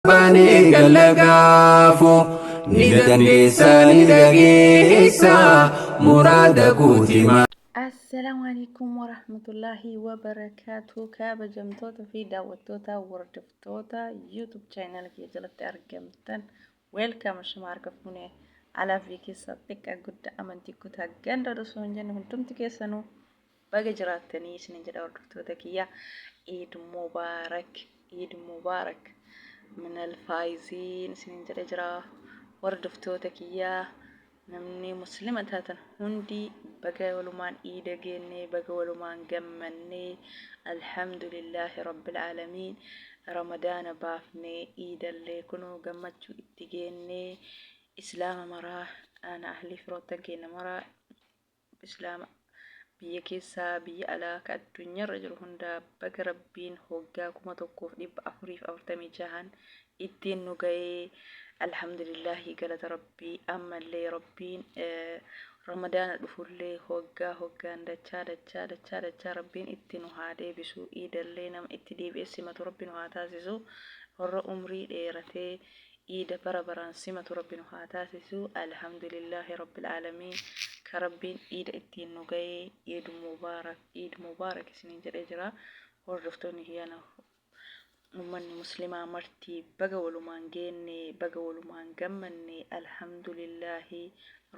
Bani galagaafu ni dandeessa ni dhageessa muraada guutima. Assalaamu alaikum warahmatullahi wabarakaatu. Kabajamtoota fi daawwattoota hordoftoota YouTube channel kee jalatti argamtan welcome shuma argafuune alaa fi keessa xiqqaa guddaa amantii kutaa ganda osoo hin jenne hundumti keessanuu baga jiraattanii isin jedha hordoftoota kiyya. Eid Mubaarak min alfaayiziin isin jedha jira hordoftoota kiyya. Namni muslima taatan hundi baga walumaan iida geenne baga walumaan gammanne alhamdulillahi rabbil aalamiin. Ramadaana baafne iidallee kunoo gammachuu itti geenne islaama maraa ana ahli firoottan keenya maraa islaama biyya keessaa biyya alaa ka addunyaarra jiru hunda baga rabbiin hoggaa 1446 ittiin nu ga'ee alhamdulillahi galata rabbii. Ammallee rabbiin ramadaana dhufullee hoggaan dachaa rabbiin itti nu haa deebisu. Iidallee nama itti deebi'ee simatu rabbi nu haa taasisu. Warra umrii dheeratee iida bara baraan simatu rabbi nu haa taasisu. Alhamdulillahi rabbil aalamiin. Ka rabbiin iida ittiin nu ga'ee Eid Mubaarak isiniin jedhee jira. Hordoftoonni kiyyaana ummanni muslimaa martii baga walumaan geenne baga walumaan gammanne alhamdulillahi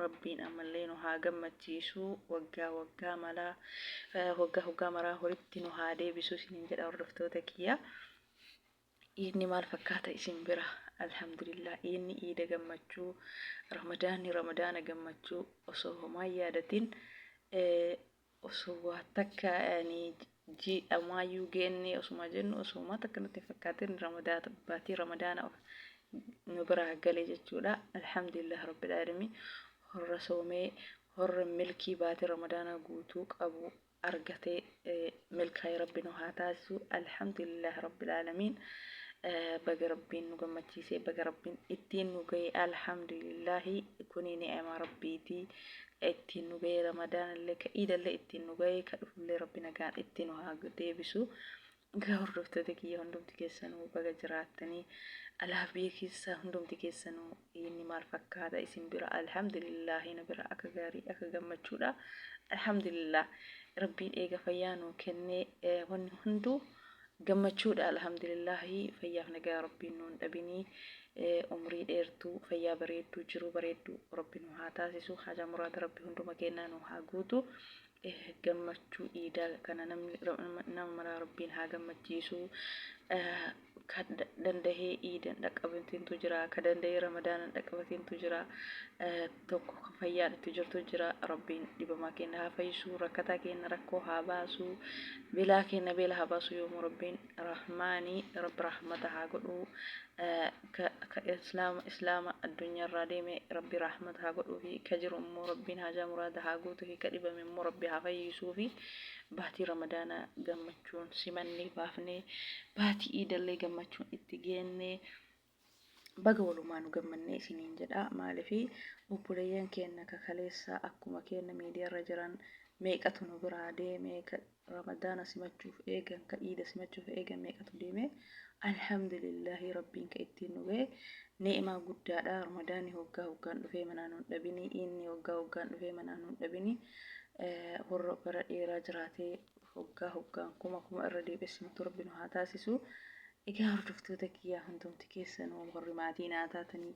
rabbiin ammallee nu haa gammachiisu. Waggaa maraa horitti nu haa deebisu isiniin jedha hordoftoota kiyya. Iidni maal fakkaata isin bira? Alhamdulillah iidni iida gammachuu, ramadaana gammachuu osoo homaa yaadatin osoo waa takka jiidhamaayyuu geenne osuma jennu osuma takka nutti fakkaatin baatii ramadaana nu biraa galee jechuudha. Alhamdulillah rabbil aalamiin. Horra soomee horra milkii baatii ramadaana guutuu qabu argatee milkaa'ee rabbi nu haa taasisu. Alhamdulillah rabbil aalamiin. Baga rabbiin nu gammachiisee baga rabbiin ittiin nu ga'e alhamdulillahi. Kuni ni'ima rabbiiti. Ittiin nu ga'e ramadaanallee ka iidallee ittiin nu ga'e ka dhufullee rabbi nagaan ittiin nu haa deebisu. Gaa hordoftoota kiyya hundumti keessanuu baga jiraattanii alaa biyya keessa hundumti keessanuu inni maal fakkaata isin bira? Alhamdulillahi na bira akka gaarii akka gammachuudha. Alhamdulillah rabbiin eega fayyaa nuu kennee wanni hunduu gammachuudha. Alhamdulillahi fayyaaf nagaa rabbiin nuun dhabinii umrii dheertuu fayyaa bareedduu jiru bareedduu rabbi nu haa taasisu. Haja muraada rabbi hunduma kennaa nu haa guutu. Gammachuu iidaa kana nama maraa rabbiin haa gammachiisu. Ka dandahee iidan dhaqqabatintu jira, ka dandahee ramadaanan dhaqqabatintu jira, tokko ka fayyaan itti jirtu jira. Rabbiin dhibamaa keenya haa fayyisu, rakkataa keenya rakkoo haa baasu, beelaa keenya beela haa baasu. Yoomuu rabbiin rahmaanii rabbi rahmata haa godhu. Ka islaama addunyaarraa deeme rabbi rahmata haa godhuu fi ka jiru immoo rabbiin haajaa muraada haa guutuu fi ka dhibame immoo rabbi haa fayyisuu fi baatii ramadaana gammachuun simannee baafnee baatii iidallee gammachuun itti geenne baga walumaa nu gammannee isiniin jedha. Maaliifi obboleeyyan keenya kakaleessaa akkuma keenya miidiyaarra jiran meeqatu nu biraa deeme ka ramadaana simachuuf eegan ka iida simachuuf eegan meeqatu deeme. Alhamdulillahi rabbiin ka ittiin nu ga'e ni'imaa guddaadha. Ramadaanni hoggaan dhufee manaa nuun dhabini, inni hoggaan dhufee manaa nuun dhabini. Warra bara dheeraa jiraatee hoggaan kuma irra deebissimatu rabbi nu haa taasisu. Egaa hordoftoota kiyyaa hundumti keessanuu warri maatii naa taatanii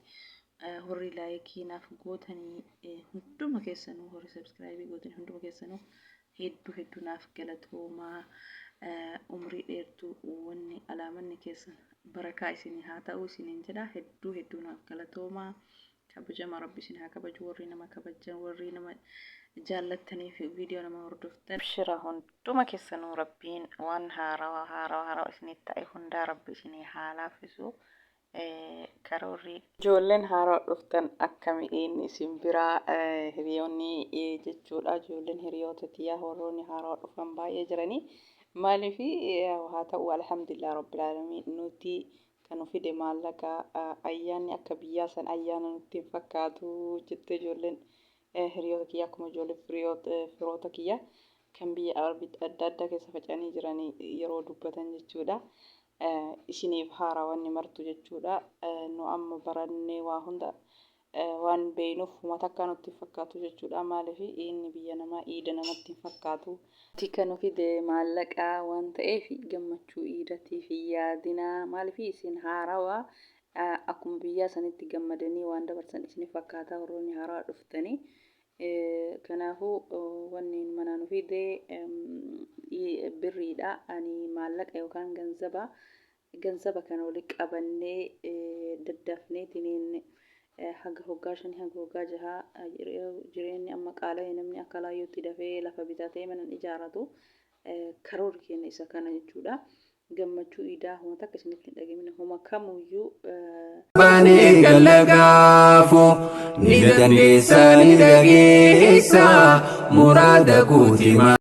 warri laayikii naaf gootanii hunduma keessanuu warri sabskraayibii gootanii hunduma keessanuu hedduu naaf galatoomaa. Umrii dheertuu wanni alaamanni keessan barakaa isinii haa ta'u isiniin jedha. Hedduu naaf galatoomaa. Kabajama rabbi isin haa kabaju. Warri nama kabajan warri nama jaallattanii fi viidiyoo nama hordoftan shira hunduma keessanuu rabbiin waan haarawaa isinitti ta'e hundaa rabbi isinii haa laaffisu. Karoorri ijoolleen haarawaa dhuftan akkamiin isin biraa hiriyoonni jechuudha. Ijoolleen hiriyoota tiyyaa warroonni haarawaa dhufan baay'ee jiranii. Maaliifi haa ta'u alhamdulillah rabbil aalamiin nuti kan fide maallaqa ayyaanni akka biyyaa san ayyaana nutti hin fakkaatu jettee ijoolleen hiriyoota kiyya akkuma ijoollee firoota kiyya kan biyya adda addaa keessa faca'anii jiranii yeroo dubbatan jechuudha. ishiniif haaraa wanni martu jechuudha. Nu amma barannee waa hunda waan beeynuuf uummata akka nutti fakkaatu jechuudha. Maaliif inni biyya namaa iida namatti hin fakkaatu. Tika nu fide maallaqaa waan ta'eef gammachuu iidatiif yaadinaa. Maaliif isin haarawaa akkuma biyyaa sanitti gammadanii waan dabarsan isin fakkaata warroonni haaraa dhuftanii. Kanaafuu wanni mana nu fide birriidha. Ani maallaqa yookaan ganzaba kan wali qabannee daddafnee tiniin haga hoggaa shanii haga hoggaa jahaa jireenyi amma qaala'ee namni akka laayyootti dafee lafa bitatee mana ijaarratu karoora keenya isa kana jechuudha. Gammachuu iidaa homa takka isinitti hin dhageemne homa kamuyyuu baanee galagaafu ni dandeessa ni dhageessa muraada guutima.